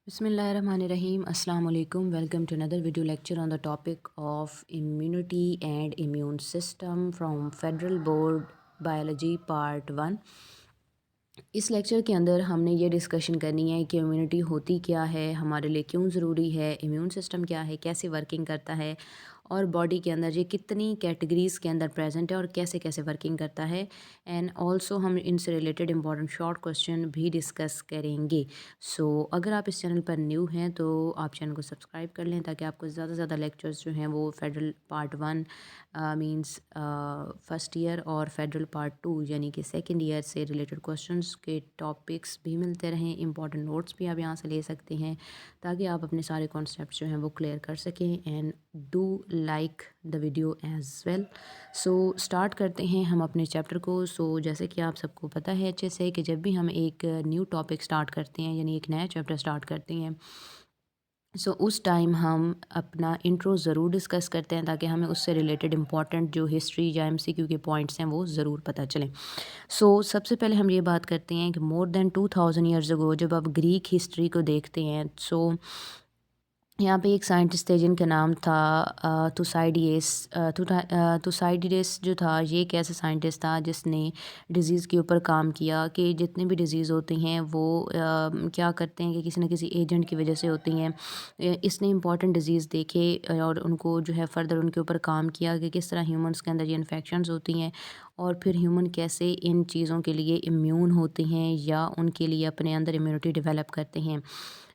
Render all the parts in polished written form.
Bismillahirrahmanirrahim. Assalamu alaikum. Welcome to another video lecture on the topic of immunity and immune system from Federal Board Biology Part 1. इस lecture के अंदर हमने ये discussion करनी है कि इम्यूनिटी होती क्या है, हमारे लिए क्यों ज़रूरी है, इम्यून सिस्टम क्या है, कैसे वर्किंग करता है और बॉडी के अंदर ये कितनी कैटेगरीज़ के अंदर प्रेजेंट है और कैसे कैसे वर्किंग करता है। एंड ऑल्सो हम इनसे रिलेटेड इंपॉर्टेंट शॉर्ट क्वेश्चन भी डिस्कस करेंगे। अगर आप इस चैनल पर न्यू हैं तो आप चैनल को सब्सक्राइब कर लें ताकि आपको ज़्यादा से ज़्यादा लेक्चर्स जो हैं वो federal part 1 means first year और फेडरल पार्ट 2 यानी कि सेकंड ईयर से रिलेटेड क्वेश्चंस के टॉपिक्स भी मिलते रहें। इंपॉर्टेंट नोट्स भी आप यहाँ से ले सकते हैं ताकि आप अपने सारे कॉन्सेप्ट्स जो हैं वो क्लियर कर सकें। And do like the video as well. Start करते हैं हम अपने चैप्टर को। जैसे कि आप सबको पता है अच्छे से कि जब भी हम एक न्यू टॉपिक स्टार्ट करते हैं यानी एक नया चैप्टर स्टार्ट करते हैं उस टाइम हम अपना इंट्रो ज़रूर डिस्कस करते हैं ताकि हमें उससे रिलेटेड इंपॉर्टेंट जो हिस्ट्री या एमसीक्यू के पॉइंट्स हैं वो ज़रूर पता चलें। सबसे पहले हम ये बात करते हैं कि मोर देन 2000 ईयर्स अगो जब आप ग्रीक हिस्ट्री को देखते हैं यहाँ पे एक साइंटिस्ट थे जिनका नाम था तुसाइडिडेस जो था। ये एक ऐसा साइंटिस्ट था जिसने डिज़ीज़ के ऊपर काम किया कि जितने भी डिज़ीज़ होती हैं वो क्या करते हैं कि किसी न किसी एजेंट की वजह से होती हैं। इसने इंपॉर्टेंट डिज़ीज़ देखे और उनको जो है फर्दर उनके ऊपर काम किया कि किस तरह ह्यूमंस के अंदर ये इन्फेक्शंस होती हैं और फिर ह्यूमन कैसे इन चीज़ों के लिए इम्यून होते हैं या उनके लिए अपने अंदर इम्यूनिटी डेवलप करते हैं।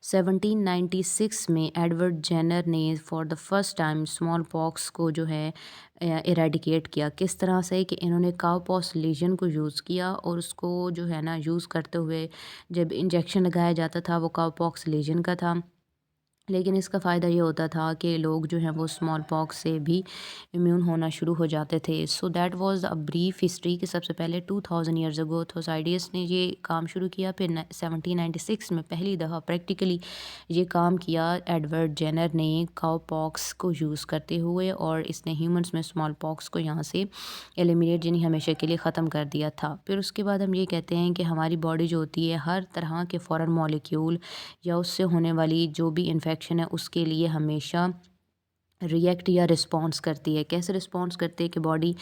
1796 में एडवर्ड जेनर ने for the first time small pox को जो है इरेडिकेट किया। किस तरह से कि इन्होंने काउपॉक्स लीजन को यूज़ किया और उसको जो है ना यूज़ करते हुए जब इंजेक्शन लगाया जाता था वो काउपॉक्स लीजन का था। लेकिन इसका फ़ायदा ये होता था कि लोग जो हैं वो स्मॉल पॉक्स से भी इम्यून होना शुरू हो जाते थे। That was a brief history कि सबसे पहले 2000 ईयर्स अगो थोसाइडियस ने ये काम शुरू किया। फिर 1796 में पहली दफ़ा प्रैक्टिकली ये काम किया एडवर्ड जेनर ने काउ पॉक्स को यूज़ करते हुए और इसने ह्यूमंस में स्मॉल पॉक्स को यहाँ से एलिमिनेट यानी हमेशा के लिए ख़त्म कर दिया था। फिर उसके बाद हम ये कहते हैं कि हमारी बॉडी जो होती है हर तरह के फॉरेन मॉलिक्यूल या उससे होने वाली जो भी इन्फेक्शन है उसके लिए हमेशा रिएक्ट या रिस्पॉन्स करती है। कैसे रिस्पॉन्स करती है कि बॉडी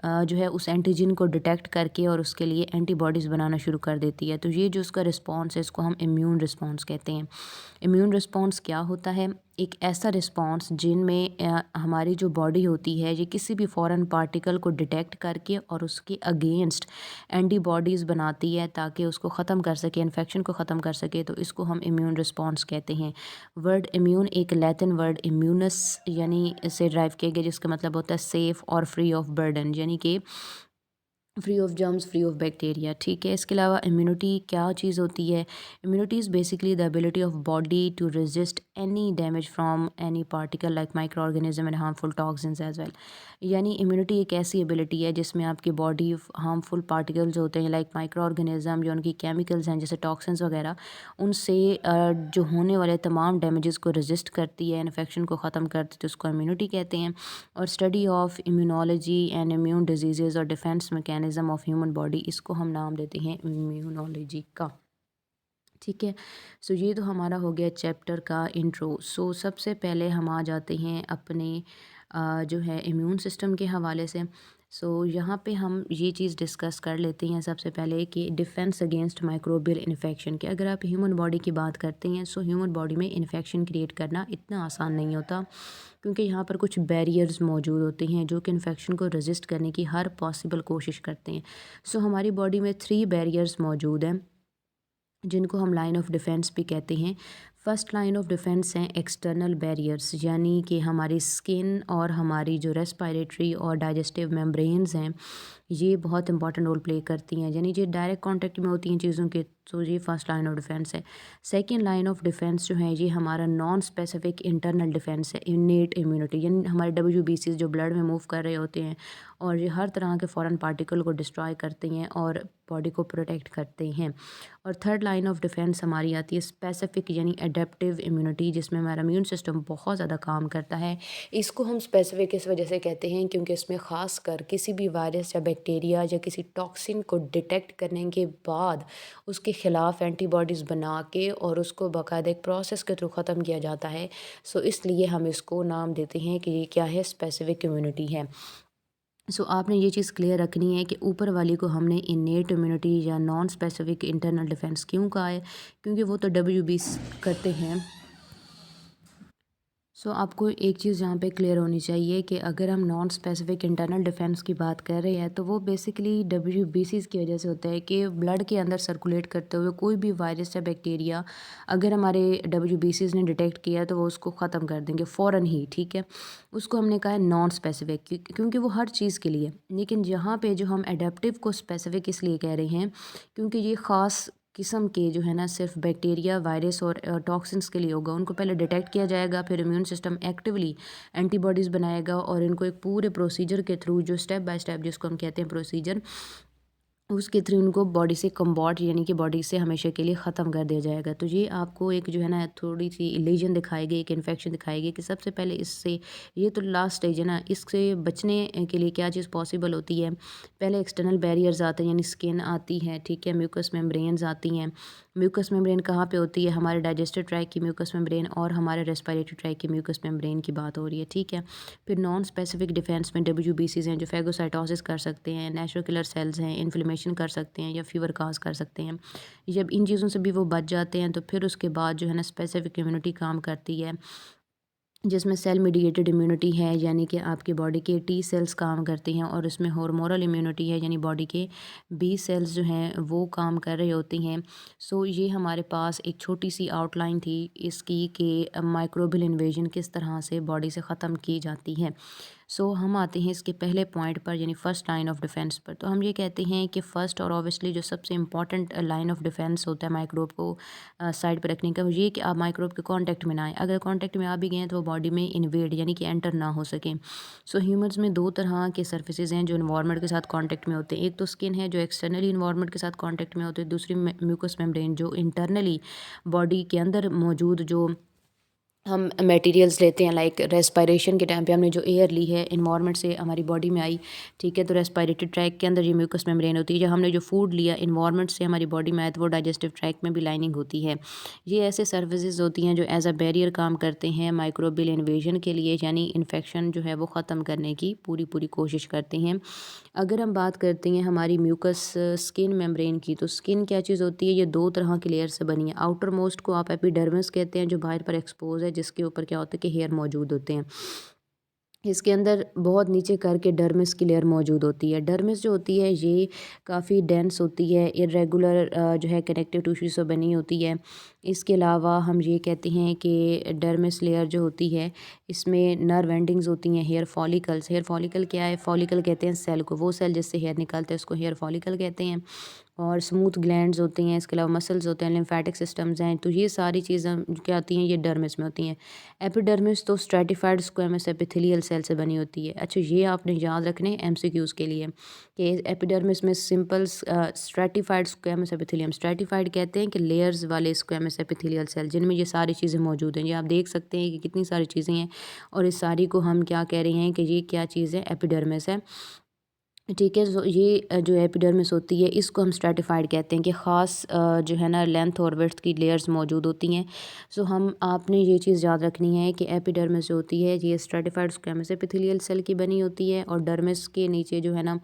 जो है उस एंटीजन को डिटेक्ट करके और उसके लिए एंटीबॉडीज़ बनाना शुरू कर देती है। तो ये जो उसका रिस्पॉन्स है इसको हम इम्यून रिस्पॉन्स कहते हैं। इम्यून रिस्पॉन्स क्या होता है? एक ऐसा रिस्पॉन्स जिनमें हमारी जो बॉडी होती है ये किसी भी फॉरेन पार्टिकल को डिटेक्ट करके और उसके अगेंस्ट एंटीबॉडीज़ बनाती है ताकि उसको ख़त्म कर सके, इन्फेक्शन को ख़त्म कर सके। तो इसको हम इम्यून रिस्पॉन्स कहते हैं। वर्ड इम्यून एक लैटिन वर्ड इम्यूनस यानी से ड्राइव किया गया जिसका मतलब होता है सेफ़ और फ्री ऑफ बर्डन यानी कि free of germs, free of bacteria. ठीक है। इसके अलावा इम्यूनिटी क्या चीज़ होती है? Immunity is basically the ability of body to resist any damage from any particle like micro organism and harmful toxins as well. यानी इम्यूनिटी एक ऐसी एबिलिटी है जिसमें आपकी बॉडी हार्मफुल पार्टिकल्स होते हैं लाइक माइक्रो ऑर्गेनिज्म जो उनकी केमिकल्स हैं जैसे टॉक्सिन्स वगैरह उनसे जो होने वाले तमाम डैमेजेस को रेजिस्ट करती है, इन्फेक्शन को ख़त्म करती है, तो उसको इम्यूनिटी कहते हैं। और study of immunology and immune disease और defence mechanism of human body इसको हम नाम देते हैं इम्यूनोलॉजी का। ठीक है। ये तो हमारा हो गया चैप्टर का इंट्रो। सबसे पहले हम आ जाते हैं अपने जो है इम्यून सिस्टम के हवाले से। यहाँ पे हम ये चीज़ डिस्कस कर लेते हैं सबसे पहले कि डिफेंस अगेंस्ट माइक्रोबियल इन्फेक्शन कि अगर आप ह्यूमन बॉडी की बात करते हैं ह्यूमन बॉडी में इन्फेक्शन क्रिएट करना इतना आसान नहीं होता क्योंकि यहाँ पर कुछ बैरियर्स मौजूद होते हैं जो कि इन्फेक्शन को रेजिस्ट करने की हर पॉसिबल कोशिश करते हैं। हमारी बॉडी में 3 बैरियर्स मौजूद हैं जिनको हम लाइन ऑफ डिफेंस भी कहते हैं। फर्स्ट लाइन ऑफ डिफेंस हैं एक्सटर्नल बैरियर्स यानी कि हमारी स्किन और हमारी जो रेस्पिरेटरी और डाइजेस्टिव मेम्ब्रेन्स हैं ये बहुत इंपॉर्टेंट रोल प्ले करती हैं यानी ये डायरेक्ट कांटेक्ट में होती हैं चीज़ों के। ये फर्स्ट लाइन ऑफ डिफेंस है। सेकंड लाइन ऑफ डिफेंस जो है ये हमारा नॉन स्पेसिफिक इंटरनल डिफेंस है इनेट इम्यूनिटी यानी हमारे WBCs जो ब्लड में मूव कर रहे होते हैं और ये हर तरह के फॉरेन पार्टिकल को डिस्ट्रॉय करते हैं और बॉडी को प्रोटेक्ट करते हैं। और थर्ड लाइन ऑफ डिफेंस हमारी आती है स्पेसिफिक यानी एडेप्टिव इम्यूनिटी, जिसमें हमारा इम्यून सिस्टम बहुत ज़्यादा काम करता है। इसको हम स्पेसिफिक इस वजह से कहते हैं क्योंकि इसमें ख़ास कर किसी भी वायरस या बैक्टीरिया या किसी टॉक्सिन को डिटेक्ट करने के बाद उसके ख़िलाफ़ एंटीबॉडीज़ बना के और उसको बाकायदा एक प्रोसेस के थ्रू ख़त्म किया जाता है। सो इसलिए हम इसको नाम देते हैं कि ये क्या है, स्पेसिफिक इम्यूनिटी है। सो आपने ये चीज़ क्लियर रखनी है कि ऊपर वाली को हमने इनेट इम्यूनिटी या नॉन स्पेसिफिक इंटरनल डिफेंस क्यों कहा है, क्योंकि वो तो WBC करते हैं। सो आपको एक चीज़ यहाँ पे क्लियर होनी चाहिए कि अगर हम नॉन स्पेसिफिक इंटरनल डिफेंस की बात कर रहे हैं तो वो बेसिकली WBCs की वजह से होता है कि ब्लड के अंदर सर्कुलेट करते हुए कोई भी वायरस या बैक्टीरिया अगर हमारे WBCs ने डिटेक्ट किया तो वो उसको ख़त्म कर देंगे फ़ौरन ही, ठीक है। उसको हमने कहा है नॉन स्पेसिफिक क्योंकि वो हर चीज़ के लिए। लेकिन यहाँ पे जो हम एडेप्टिव को स्पेसिफिक इसलिए कह रहे हैं क्योंकि ये ख़ास किस्म के जो है ना सिर्फ बैक्टीरिया, वायरस और टॉक्सिन्स के लिए होगा। उनको पहले डिटेक्ट किया जाएगा, फिर इम्यून सिस्टम एक्टिवली एंटीबॉडीज़ बनाएगा और इनको एक पूरे प्रोसीजर के थ्रू, जो स्टेप बाय स्टेप जिसको हम कहते हैं प्रोसीजर, उसके थ्रू उनको बॉडी से कम्बॉट यानी कि बॉडी से हमेशा के लिए ख़त्म कर दिया जाएगा। तो ये आपको एक जो है ना थोड़ी सी लीजन दिखाएगी, एक इन्फेक्शन दिखाएगी कि सबसे पहले इससे, ये तो लास्ट स्टेज है ना, इससे बचने के लिए क्या चीज़ पॉसिबल होती है। पहले एक्सटर्नल बैरियर्स आते हैं यानी स्किन आती है, ठीक है, म्यूकस मेम्ब्रेन्स आती हैं। म्यूकस मेम्ब्रेन कहाँ पे होती है, हमारे डाइजेस्टिव ट्रैक्ट की म्यूकस मेम्ब्रेन और हमारे रेस्पिरेटरी ट्रैक्ट की म्यूकस मेम्ब्रेन की बात हो रही है, ठीक है। फिर नॉन स्पेसिफिक डिफेंस में WBCs हैं जो फेगोसाइटोसिस कर सकते हैं, नेचुरल किलर सेल्स हैं, इन्फ्लेमेशन कर सकते हैं या फीवर काज कर सकते हैं। जब इन चीज़ों से भी वो बच जाते हैं तो फिर उसके बाद जो है ना स्पेसिफिक इम्यूनिटी काम करती है, जिसमें सेल मीडिएटेड इम्यूनिटी है यानी कि आपकी बॉडी के T सेल्स काम करती हैं, और इसमें हार्मोनल इम्यूनिटी है यानी बॉडी के B सेल्स जो हैं वो काम कर रही होती हैं। सो ये हमारे पास एक छोटी सी आउटलाइन थी इसकी कि माइक्रोबियल इन्वेजन किस तरह से बॉडी से ख़त्म की जाती है। सो हम आते हैं इसके पहले पॉइंट पर यानी फ़र्स्ट लाइन ऑफ डिफेंस पर। तो हम ये कहते हैं कि फ़र्स्ट और ऑब्वियसली जो सबसे इंपॉर्टेंट लाइन ऑफ डिफेंस होता है माइक्रोब को साइड पर रखने का, वो ये कि आप माइक्रोब के कांटेक्ट में ना आए। अगर कांटेक्ट में आ भी गए हैं तो वो बॉडी में इन्वेड यानी कि एंटर ना हो सके। सो ह्यूमंस में दो तरह के सर्फेसेज हैं जो इन्वायरमेंट के साथ कांटेक्ट में होते हैं। एक तो स्किन है जो एक्सटर्नली इन्वायरमेंट के साथ कांटेक्ट में होते हैं, दूसरी म्यूकस मेम्ब्रेन जो इंटरनली बॉडी के अंदर मौजूद जो हम मटेरियल्स लेते हैं, लाइक रेस्पिरेशन के टाइम पे हमने जो एयर ली है इन्वायरमेंट से हमारी बॉडी में आई, ठीक है, तो रेस्पिरेटरी ट्रैक के अंदर ये म्यूकस मेम्ब्रेन होती है। जो हमने जो फूड लिया इन्वायरमेंट से हमारी बॉडी में आया तो वो डाइजेस्टिव ट्रैक में भी लाइनिंग होती है। ये ऐसे सर्विसेज होती हैं जो एज अ बैरियर काम करते हैं माइक्रोबियल इन्वेजन के लिए, यानी इन्फेक्शन जो है वो ख़त्म करने की पूरी पूरी कोशिश करते हैं। अगर हम बात करते हैं हमारी म्यूकस स्किन मेम्ब्रेन की, तो स्किन क्या चीज़ होती है, ये दो तरह की लेयर से बनी है। आउटर मोस्ट को आप एपिडर्मिस कहते हैं जो बाहर पर एक्सपोज है, जिसके ऊपर क्या होता है कि हेयर मौजूद होते हैं। इसके अंदर बहुत नीचे करके डर्मिस की लेयर मौजूद होती है। डर्मिस जो होती है ये काफ़ी डेंस होती है, इरेगुलर जो है कनेक्टिव टिश्यू से बनी होती है। इसके अलावा हम ये कहते हैं कि डर्मिस लेयर जो होती है इसमें नर्व एंडिंग्स होती हैं, हेयर फॉलिकल्स। हेयर फॉलिकल क्या है, फॉलिकल कहते हैं सेल को, वो सेल जिससे हेयर निकलता है उसको हेयर फॉलिकल कहते हैं। और स्मूथ ग्लैंड्स होती हैं, इसके अलावा मसल्स होते हैं, लिम्फेटिक सिस्टम्स हैं। तो ये सारी चीज़ें क्या होती हैं, ये डर्मिस में होती हैं। एपिडर्मिस तो स्ट्रैटिफाइड स्क्वेमस एपिथेलियल सेल से बनी होती है। अच्छा, ये आपने याद रखने MCQs के लिए कि एपिडर्मिस में simple stratified squamous epithelium, stratified कहते हैं कि लेयर्स वाले स्क्वेमस एपिथेलियल सेल जिनमें ये सारी चीज़ें मौजूद हैं। ये आप देख सकते हैं कि कितनी सारी चीज़ें हैं और इस सारी को हम क्या कह रहे हैं कि ये क्या चीज़ है, एपिडर्मिस है, ठीक है। सो ये जो एपिडर्मिस होती है इसको हम स्ट्रैटिफाइड कहते हैं कि ख़ास जो है ना लेंथ और विड्थ की लेयर्स मौजूद होती हैं। सो हम आपने ये चीज़ याद रखनी है कि एपिडर्मिस जो होती है ये स्ट्रैटिफाइड स्क्वेमस एपिथेलियल सेल की बनी होती है, और डर्मिस के नीचे जो है ना,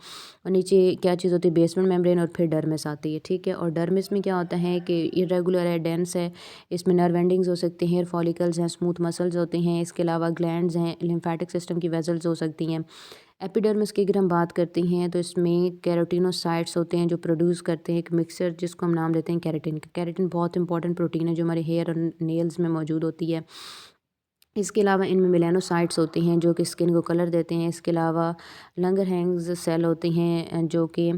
नीचे क्या चीज़ होती है, बेसमेंट मेम्ब्रेन, और फिर डर्मिस आती है, ठीक है। और डर्मिस में क्या होता है कि इरेगुलर है, डेंस है, इसमें नर्व एंडिंग्स हो सकते हैं, हेयर फॉलिकल्स हैं, स्मूथ मसल्स होते हैं, इसके अलावा ग्लैंड्स हैं, लिम्फेटिक सिस्टम की वेजल्स हो सकती हैं। एपिडर्मिस की अगर हम बात करते हैं तो इसमें केराटिनोसाइट्स होते हैं जो प्रोड्यूस करते हैं एक मिक्सर जिसको हम नाम देते हैं केराटिन का। केराटिन बहुत इंपॉर्टेंट प्रोटीन है जो हमारे हेयर और नेल्स में मौजूद होती है। इसके अलावा इनमें मेलानोसाइट्स होते हैं जो कि स्किन को कलर देते हैं। इसके अलावा लंगरहैंग्स सेल होते हैं जो कि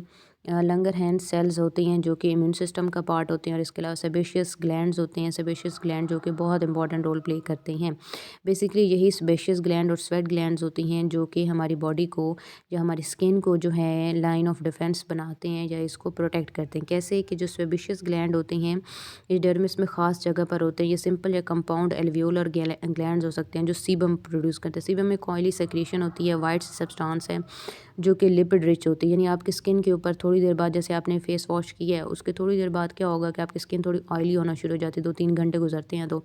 लंगरहैंस सेल्स होती हैं जो कि इम्यून सिस्टम का पार्ट होते हैं, और इसके अलावा सेबेशियस ग्लैंड्स होते हैं, सेबेशियस ग्लैंड जो कि बहुत इंपॉर्टेंट रोल प्ले करते हैं। बेसिकली यही सेबेशियस ग्लैंड और स्वेट ग्लैंड्स होती हैं जो कि हमारी बॉडी को या हमारी स्किन को जो है लाइन ऑफ डिफेंस बनाते हैं या इसको प्रोटेक्ट करते हैं। कैसे कि जो सेबेशियस ग्लैंड होते हैं ये डर्मिस में ख़ास जगह पर होते हैं। ये सिंपल या कंपाउंड एल्वियोलर ग्लैंड्स हो सकते हैं जो सीबम प्रोड्यूस करते हैं। सीबम में ऑयली सेक्रेशन होती है, वाइट सब्सटेंस है जो कि लिपिड रिच होती है, यानी आपकी स्किन के ऊपर थोड़ी देर बाद, जैसे आपने फेस वॉश किया है उसके थोड़ी देर बाद क्या होगा कि आपकी स्किन थोड़ी ऑयली होना शुरू हो जाती है, 2-3 घंटे गुजरते हैं तो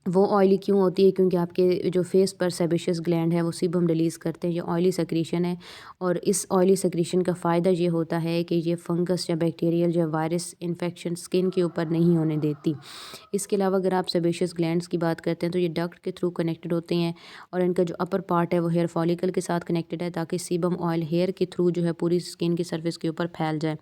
वो ऑयली क्यों होती है, क्योंकि आपके जो फेस पर सेबेशियस ग्लैंड है वो सीबम रिलीज़ करते हैं। ये ऑयली सेक्रेशन है, और इस ऑयली सेक्रेशन का फ़ायदा ये होता है कि ये फंगस या बैक्टीरियल या वायरस इन्फेक्शन स्किन के ऊपर नहीं होने देती। इसके अलावा अगर आप सेबेशियस ग्लैंड्स की बात करते हैं तो ये डक्ट के थ्रू कनेक्टेड होते हैं, और इनका जो अपर पार्ट है वो हेयर फॉलिकल के साथ कनेक्टेड है, ताकि सीबम ऑयल हेयर के थ्रू जो है पूरी स्किन की सर्फेस के ऊपर फैल जाए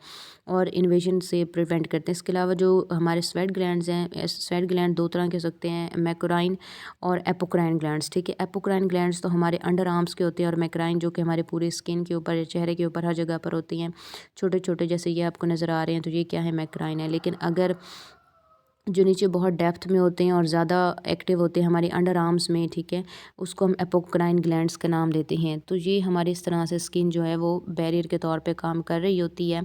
और इन्वेजन से प्रिवेंट करते हैं। इसके अलावा जो हमारे स्वेट ग्लैंड्स हैं, स्वेट ग्लैंड दो तरह के हो सकते हैं, मैक्रोराइन और एपोक्राइन ग्लैंड्स। ठीक है, एपोक्राइन ग्लैंड्स तो हमारे अंडर आर्म्स के होते हैं, और मैक्राइन जो कि हमारे पूरे स्किन के ऊपर, चेहरे के ऊपर हर जगह पर होती हैं, छोटे छोटे, जैसे ये आपको नज़र आ रहे हैं, तो ये क्या है, मैक्राइन है। लेकिन अगर जो नीचे बहुत डेप्थ में होते हैं और ज़्यादा एक्टिव होते हैं हमारी अंडर आर्म्स में, ठीक है, उसको हम एपोक्राइन ग्लैंड्स का नाम देते हैं। तो ये हमारी इस तरह से स्किन जो है वो बैरियर के तौर पे काम कर रही होती है।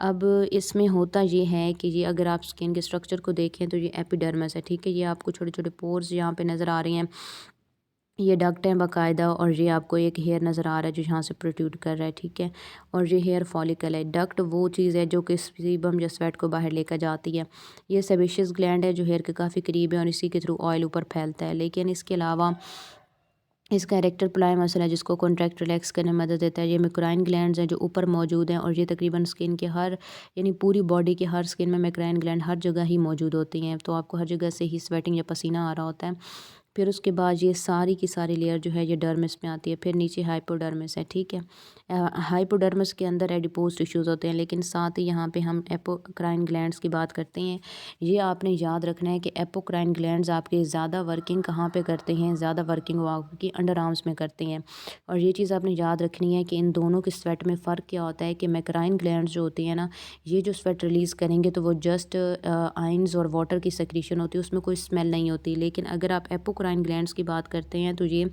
अब इसमें होता ये है कि ये अगर आप स्किन के स्ट्रक्चर को देखें तो ये एपिडर्मिस है, ठीक है, ये आपको छोटे छोटे पोर्स यहाँ पे नज़र आ रही हैं, ये डक्ट हैं बाकायदा, और ये आपको एक हेयर नज़र आ रहा है जो यहाँ से प्रोट्रूड कर रहा है, ठीक है, और ये हेयर फॉलिकल है। डक्ट वो चीज़ है जो कि सीबम या स्वेट को बाहर लेकर जाती है। ये सेबेशियस ग्लैंड है जो हेयर के काफ़ी करीब है, और इसी के थ्रू ऑयल ऊपर फैलता है। लेकिन इसके अलावा इसका इरेक्टर प्लाई मसल है जिसको कॉन्ट्रैक्ट रिलैक्स करने में मदद देता है। ये मैक्राइन ग्लैंड्स हैं जो ऊपर मौजूद हैं, और ये तकरीबन स्किन के हर, यानी पूरी बॉडी के हर स्किन में मैक्राइन ग्लैंड हर जगह ही मौजूद होती हैं, तो आपको हर जगह से ही स्वेटिंग या पसीना आ रहा होता है। फिर उसके बाद ये सारी की सारी लेयर जो है ये डर्मिस में आती है, फिर नीचे हाइपोडर्मिस है, ठीक है। हाइपोडर्मिस के अंदर एडिपोज टिश्यूज़ होते हैं, लेकिन साथ ही यहाँ पे हम एपोक्राइन ग्लैंड्स की बात करते हैं। ये आपने याद रखना है कि एपोक्राइन ग्लैंड्स आपके ज़्यादा वर्किंग कहाँ पे करते हैं, ज़्यादा वर्किंग वो आपकी अंडर आर्म्स में करते हैं। और ये चीज़ आपने याद रखनी है कि इन दोनों के स्वेट में फ़र्क क्या होता है, कि मैक्राइन ग्लैंड्स जो होती हैं ना, ये जो स्वेट रिलीज़ करेंगे तो वो जस्ट आयंस और वाटर की सेक्रेशन होती है, उसमें कोई स्मेल नहीं होती। लेकिन अगर आप एपोक्राइन ग्लैंड्स की बात करते हैं तो ये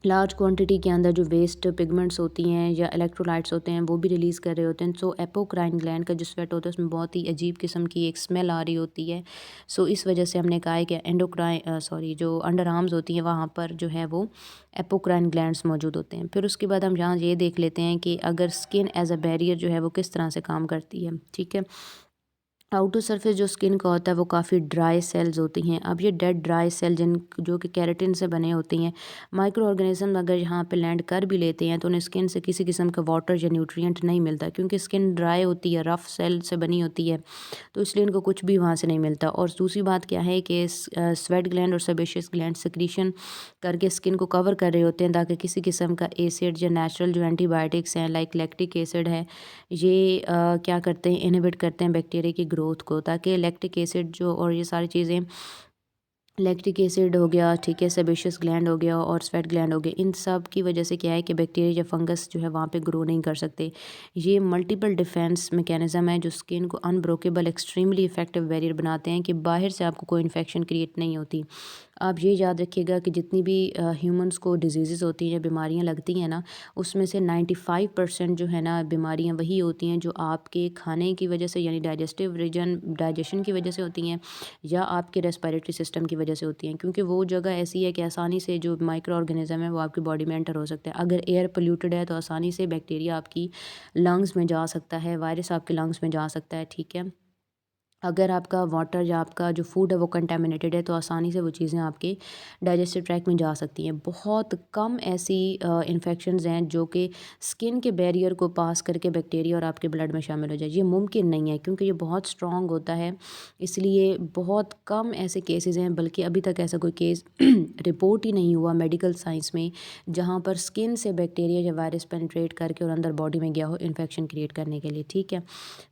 लार्ज क्वांटिटी के अंदर जो वेस्ट पिगमेंट्स होती हैं या इलेक्ट्रोलाइट्स होते हैं वो भी रिलीज़ कर रहे होते हैं। सो एपोक्राइन ग्लैंड का जो स्वेट होता है उसमें बहुत ही अजीब किस्म की एक स्मेल आ रही होती है। सो इस वजह से हमने कहा है कि एंडोक्राइन सॉरी जो अंडर आर्म्स होती हैं वहाँ पर जो है वो एपोक्राइन ग्लैंड्स मौजूद होते हैं। फिर उसके बाद हम यहाँ ये देख लेते हैं कि अगर स्किन एज अ बैरियर जो है वो किस तरह से काम करती है, ठीक है। आउटर सरफेस जो स्किन का होता है वो काफ़ी ड्राई सेल्स होती हैं। अब ये डेड ड्राई सेल जिन जो कि केराटिन से बने होती हैं, माइक्रो ऑर्गेनिज्म अगर यहाँ पे लैंड कर भी लेते हैं तो उन्हें स्किन से किसी किस्म का वाटर या न्यूट्रिएंट नहीं मिलता, क्योंकि स्किन ड्राई होती है, रफ सेल से बनी होती है, तो इसलिए इनको कुछ भी वहाँ से नहीं मिलता। और दूसरी बात क्या है कि स्वेट ग्लैंड और सेबेशियस ग्लैंड सिक्रीशन करके स्किन को कवर कर रहे होते हैं, ताकि किसी किस्म का एसिड या नेचुरल जो एंटीबायोटिक्स हैं लाइक लैक्टिक एसिड है, ये क्या करते हैं, इनहिबिट करते हैं बैक्टीरिया की ग्रोथ को, ताकि लैक्टिक एसिड जो और ये सारी चीज़ें, लैक्टिक एसिड हो गया, ठीक है, सेबेशियस ग्लैंड हो गया और स्वेट ग्लैंड हो गया, इन सब की वजह से क्या है कि बैक्टीरिया या फंगस जो है वहाँ पे ग्रो नहीं कर सकते। ये मल्टीपल डिफेंस मैकेनिज्म है जो स्किन को अनब्रोकेबल एक्सट्रीमली इफेक्टिव बैरियर बनाते हैं कि बाहर से आपको कोई इन्फेक्शन क्रिएट नहीं होती। आप ये याद रखिएगा कि जितनी भी ह्यूमंस को डिजीज़ होती हैं या बीमारियाँ लगती हैं ना, उसमें से 95% जो है ना बीमारियाँ वही होती हैं जो आपके खाने की वजह से, यानी डाइजेस्टिव रीजन डाइजेशन की वजह से होती हैं, या आपके रेस्पिरेटरी सिस्टम की वजह से होती हैं, क्योंकि वो जगह ऐसी है कि आसानी से जो माइक्रो ऑर्गेनिज्म है वो आपकी बॉडी में एंटर हो सकते हैं। अगर एयर पोल्यूटेड है तो आसानी से बैक्टीरिया आपकी लंग्स में जा सकता है, वायरस आपके लंग्स में जा सकता है, ठीक है। अगर आपका वाटर या आपका जो फूड है वो कंटेमिनेटेड है तो आसानी से वो चीज़ें आपके डाइजेस्टिव ट्रैक में जा सकती हैं। बहुत कम ऐसी इन्फेक्शंस हैं जो कि स्किन के बैरियर को पास करके बैक्टीरिया और आपके ब्लड में शामिल हो जाए। ये मुमकिन नहीं है क्योंकि ये बहुत स्ट्रॉन्ग होता है, इसलिए बहुत कम ऐसे केसेस हैं, बल्कि अभी तक ऐसा कोई केस रिपोर्ट ही नहीं हुआ मेडिकल साइंस में जहाँ पर स्किन से बैक्टीरिया या वायरस पेनिट्रेट करके और अंदर बॉडी में गया हो इन्फेक्शन क्रिएट करने के लिए, ठीक है।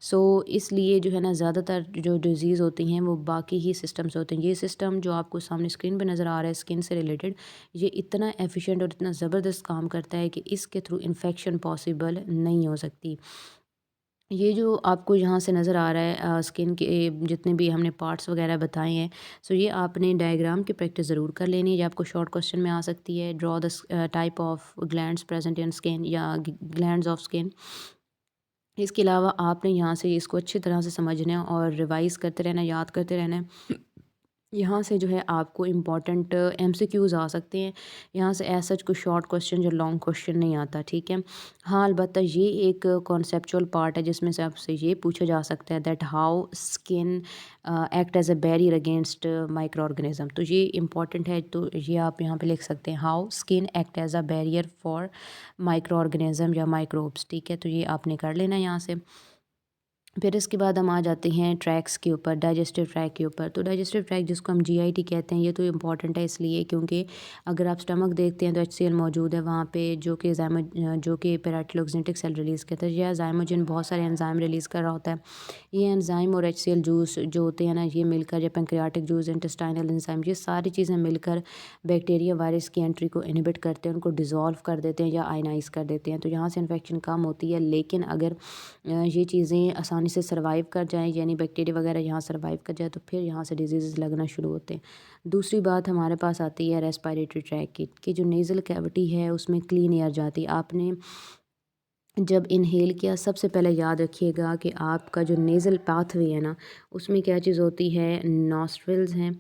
सो इसलिए जो है ना ज़्यादातर जो डिज़ीज़ होती हैं वो बाकी ही सिस्टम से होते हैं। ये सिस्टम जो आपको सामने स्क्रीन पे नज़र आ रहा है स्किन से रिलेटेड, ये इतना एफिशिएंट और इतना ज़बरदस्त काम करता है कि इसके थ्रू इन्फेक्शन पॉसिबल नहीं हो सकती। ये जो आपको यहाँ से नज़र आ रहा है स्किन के जितने भी हमने पार्ट्स वगैरह बताए हैं, सो ये आपने डायग्राम की प्रैक्टिस ज़रूर कर लेनी है। ये आपको शॉर्ट क्वेश्चन में आ सकती है। Draw the type of glands present in skin या ग्लैंड्स ऑफ स्किन। इसके अलावा आपने यहाँ से इसको अच्छी तरह से समझना है और रिवाइज़ करते रहना है, याद करते रहना है। यहाँ से जो है आपको इम्पॉर्टेंट एमसीक्यूज़ आ सकते हैं। यहाँ से एज़ सच कोई शॉर्ट क्वेश्चन या लॉन्ग क्वेश्चन नहीं आता, ठीक है। हाँ, अलबत्ता ये एक कॉन्सेप्चुअल पार्ट है जिसमें से आपसे ये पूछा जा सकता है that how skin act as a barrier against micro organism. तो ये इम्पॉर्टेंट है, तो ये आप यहाँ पे लिख सकते हैं, how skin act as a barrier for micro organism या माइक्रोब्स, ठीक है। तो ये आपने कर लेना है यहाँ से। फिर इसके बाद हम आ जाते हैं ट्रैक्स के ऊपर, डाइजेस्टिव ट्रैक के ऊपर। तो डाइजेस्टिव ट्रैक जिसको हम जीआईटी कहते हैं, ये तो इम्पॉर्टेंट है इसलिए क्योंकि अगर आप स्टमक देखते हैं तो एचसीएल मौजूद है वहाँ पे, जो कि पैराटिलोक्सिनेटिक सेल रिलीज़ करता है, या ज़ाइमोजिन बहुत सारे एंजाइम रिलीज़ कर रहा होता है। ये एंजाइम और एचसीएल जूस जो होते हैं ना, ये मिलकर, या पैंक्रियाटिक जूस, इंटेस्टाइनल एंजाइम, ये सारी चीज़ें मिलकर बैक्टीरिया वायरस की एंट्री को इनहिबिट करते हैं, उनको डिज़ोल्व कर देते हैं या आयनाइज़ कर देते हैं। तो यहाँ से इन्फेक्शन कम होती है। लेकिन अगर ये चीज़ें आसानी से सर्वाइव कर जाएँ, यानी बैक्टीरिया वगैरह यहाँ सर्वाइव कर जाए, तो फिर यहाँ से डिजीज़ लगना शुरू होते हैं। दूसरी बात हमारे पास आती है रेस्पिरेटरी ट्रैक की, कि जो नेज़ल कैविटी है उसमें क्लीन एयर जाती है। आपने जब इनहेल किया, सबसे पहले याद रखिएगा कि आपका जो नेज़ल पाथवे है ना, उसमें क्या चीज़ होती है, नॉस्ट्रिल्स हैं,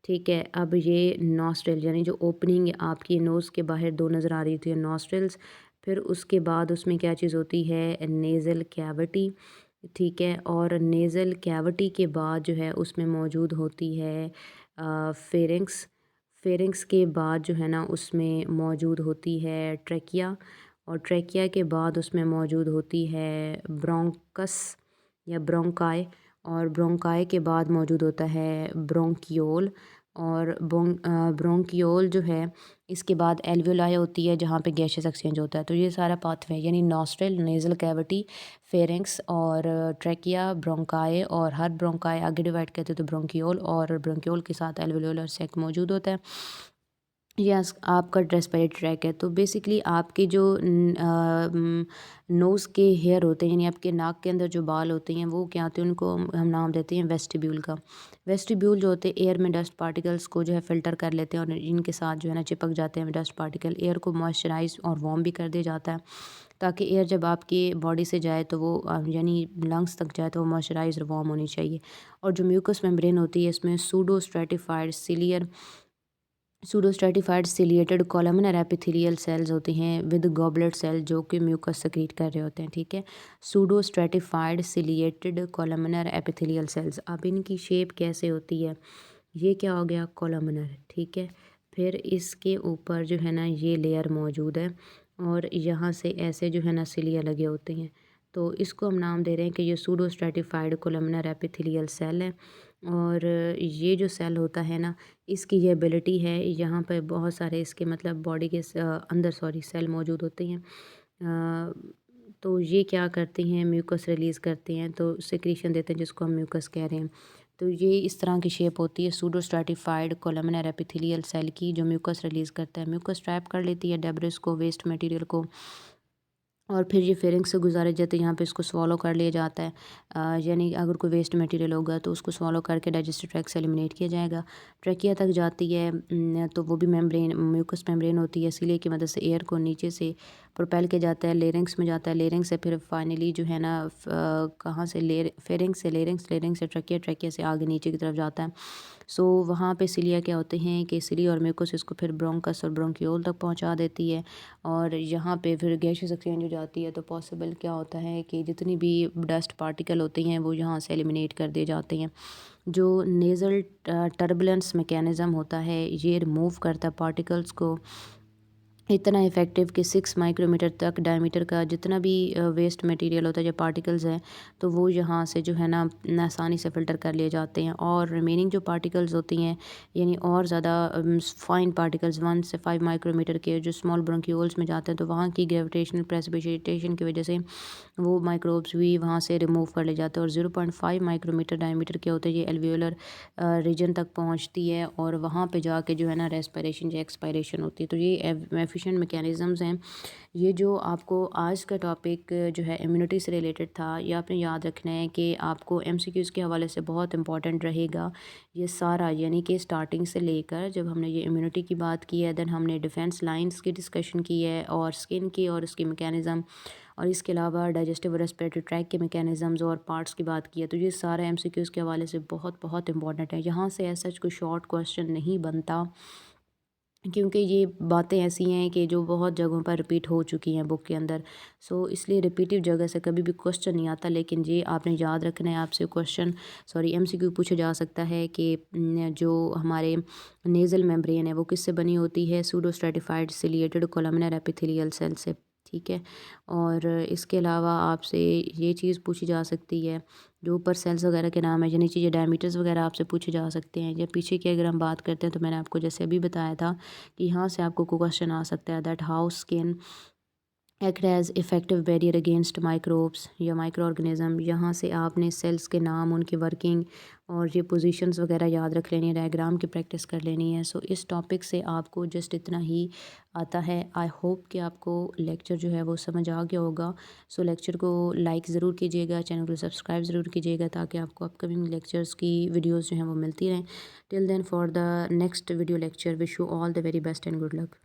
ठीक है। अब ये नॉस्ट्रिल यानी जो ओपनिंग आपकी नोज़ के बाहर 2 नज़र आ रही थी, नॉस्ट्रिल्स। फिर उसके बाद उसमें क्या चीज़ होती है, नेज़ल कैविटी, ठीक है। और नेज़ल कैविटी के बाद जो है उसमें मौजूद होती है फेरिंक्स। फेरिंक्स के बाद जो है ना उसमें मौजूद होती है ट्रेकिया, और ट्रेकिया के बाद उसमें मौजूद होती है ब्रोंकस या ब्रोंकाई, और ब्रोंकाई के बाद मौजूद होता है ब्रोंकियोल, और ब्रोंकियोल जो है इसके बाद एल्वियोलाई होती है जहाँ पे गैसेस एक्सचेंज होता है। तो ये सारा पाथवे यानी नॉस्ट्रल, नेज़ल कैविटी, फेरिंक्स और ट्रेकिया, ब्रोंकाई, और हर ब्रोंकाई आगे डिवाइड करते हैं तो ब्रोंकियोल, और ब्रोंकियोल के साथ एल्वियोलर सैक मौजूद होता है। यस, आपका रेस्पिरेटरी ट्रैक है। तो बेसिकली आपके जो नोज़ के हेयर होते हैं, यानी आपके नाक के अंदर जो बाल होते हैं, वो क्या होते हैं, उनको हम नाम देते हैं वेस्टिब्यूल का। वेस्टिब्यूल जो होते हैं एयर में डस्ट पार्टिकल्स को जो है फ़िल्टर कर लेते हैं, और इनके साथ जो है ना चिपक जाते हैं डस्ट पार्टिकल। एयर को मॉइस्चराइज़ और वार्म भी कर दिया जाता है, ताकि एयर जब आपकी बॉडी से जाए तो वो यानी लंग्स तक जाए तो वो मॉइस्चराइज़ और वार्म होनी चाहिए। और जो म्यूकस मेम्ब्रेन होती है, इसमें pseudo stratified ciliated columnar epithelial cells होते हैं विद गॉबलेट सेल, जो कि म्यूकस सेक्रीट कर रहे होते हैं, ठीक है। Pseudo stratified ciliated columnar epithelial cells. अब इनकी शेप कैसे होती है, ये क्या हो गया, कॉलमनर, ठीक है। फिर इसके ऊपर जो है ना ये लेयर मौजूद है, और यहाँ से ऐसे जो है ना सिलिया लगे होते हैं। तो इसको हम नाम दे रहे हैं कि ये pseudo stratified columnar epithelial cell है। और ये जो सेल होता है ना, इसकी ये एबिलिटी है, यहाँ पे बहुत सारे इसके मतलब बॉडी के अंदर सेल मौजूद होते हैं। तो ये क्या करती हैं, म्यूकस रिलीज़ करते हैं, तो सिक्रीशन देते हैं जिसको हम म्यूकस कह रहे हैं। तो ये इस तरह की शेप होती है pseudo stratified columnar epithelial cell की, जो म्यूकस रिलीज़ करता है। म्यूकस ट्रैप कर लेती है डेब्रिस को, वेस्ट मटेरियल को, और फिर ये फेरिंग से गुजारे जाते हैं, यहाँ पे इसको स्वॉलो कर लिया जाता है। यानी अगर कोई वेस्ट मटेरियल होगा तो उसको स्वॉलो करके डाइजेस्टिव ट्रैक्ट से एलिमिनेट किया जाएगा। ट्रैकिया तक जाती है, तो वो भी मेम्ब्रेन, म्यूकस मेम्ब्रेन होती है, इसीलिए की मदद से एयर को नीचे से प्रोपेल किया जाता है, लेरिंग्स में जाता है, लेरिंग्स से फिर फाइनली जो है ना कहाँ से, फेरिंग से लेरिंग्स, लेरिंग से ट्रैकिया, ट्रैकिया से आगे नीचे की तरफ जाता है। सो वहाँ पे सिलिया क्या होते हैं कि सिली और म्यूकस इसको फिर ब्रोंकस और ब्रोंकियोल तक पहुँचा देती है, और यहाँ पे फिर गैसेस एक्सचेंज हो जाती है। तो पॉसिबल क्या होता है कि जितनी भी डस्ट पार्टिकल होती हैं वो यहाँ से एलिमिनेट कर दिए जाते हैं। जो नेज़ल टर्बुलेंस मैकेनिज़्म होता है, ये रिमूव करता है पार्टिकल्स को इतना इफ़ेक्टिव कि 6 माइक्रोमीटर तक डायमीटर का जितना भी वेस्ट मटेरियल होता है, जो पार्टिकल्स हैं, तो वो यहाँ से जो है ना आसानी से फ़िल्टर कर लिए जाते हैं। और रिमेनिंग जो पार्टिकल्स होती हैं, यानी और ज़्यादा फाइन पार्टिकल्स 1 से 5 माइक्रोमीटर के, जो स्मॉल ब्रोंक्यूल्स में जाते हैं, तो वहाँ की ग्रेविटेशनल प्रेसिपिटेशन की वजह से वो माइक्रोब्स भी वहाँ से रिमूव कर ले जाते हैं। और 0.5 माइक्रोमीटर डायमीटर के होते हैं, ये एल्वियोलर रीजन तक पहुँचती है, और वहाँ पे जाके जो है ना रेस्पिरेशन या एक्सपायरेशन होती है। तो ये एफिशिएंट मैकेनिज़म्स हैं। ये जो आपको आज का टॉपिक जो है इम्यूनिटी से रिलेटेड था, ये आपने याद रखना है कि आपको एमसीक्यूज़ के हवाले से बहुत इंपॉर्टेंट रहेगा ये सारा, यानी कि स्टार्टिंग से लेकर जब हमने ये इम्यूनिटी की बात की है, देन हमने डिफेंस लाइंस की डिस्कशन की है और स्किन की और उसकी मैकेनिज़्म, और इसके अलावा डाइजेस्टिव और रेस्पिरेटरी ट्रैक के मैकेनिज़म्स और पार्ट्स की बात की है। तो ये सारा एमसीक्यूज़ के हवाले से बहुत बहुत इंपॉर्टेंट है। यहाँ से ऐसा कोई शॉर्ट क्वेश्चन नहीं बनता, क्योंकि ये बातें ऐसी हैं कि जो बहुत जगहों पर रिपीट हो चुकी हैं बुक के अंदर। सो इसलिए रिपीटिव जगह से कभी भी क्वेश्चन नहीं आता, लेकिन ये आपने याद रखना है, आपसे क्वेश्चन सॉरी एमसीक्यू पूछा जा सकता है कि जो हमारे नेज़ल मेम्ब्रेन है वो किससे बनी होती है, pseudo stratified ciliated columnar epithelial cell से, ठीक है। और इसके अलावा आपसे ये चीज़ पूछी जा सकती है, जो ऊपर सेल्स वगैरह के नाम है, यानी चीज़ें डायमीटर्स वगैरह आपसे पूछे जा सकते हैं। या पीछे की अगर हम बात करते हैं तो मैंने आपको जैसे अभी बताया था कि यहाँ से आपको क्वेश्चन आ सकता है that how skin act as effective barrier against microbes या माइक्रो ऑर्गेनिज़म। यहाँ से आपने सेल्स के नाम, उनकी वर्किंग और ये पोजीशंस वगैरह याद रख लेनी है, डायग्राम की प्रैक्टिस कर लेनी है। सो इस टॉपिक से आपको जस्ट इतना ही आता है। आई होप कि आपको लेक्चर जो है वो समझ आ गया होगा। सो लेक्चर को लाइक ज़रूर कीजिएगा, चैनल को सब्सक्राइब ज़रूर कीजिएगा, ताकि आपको अपकमिंग लेक्चर्स की वीडियोज़ जो हैं वो मिलती रहें। Till then for the next video lecture, wish you all the very best and good luck.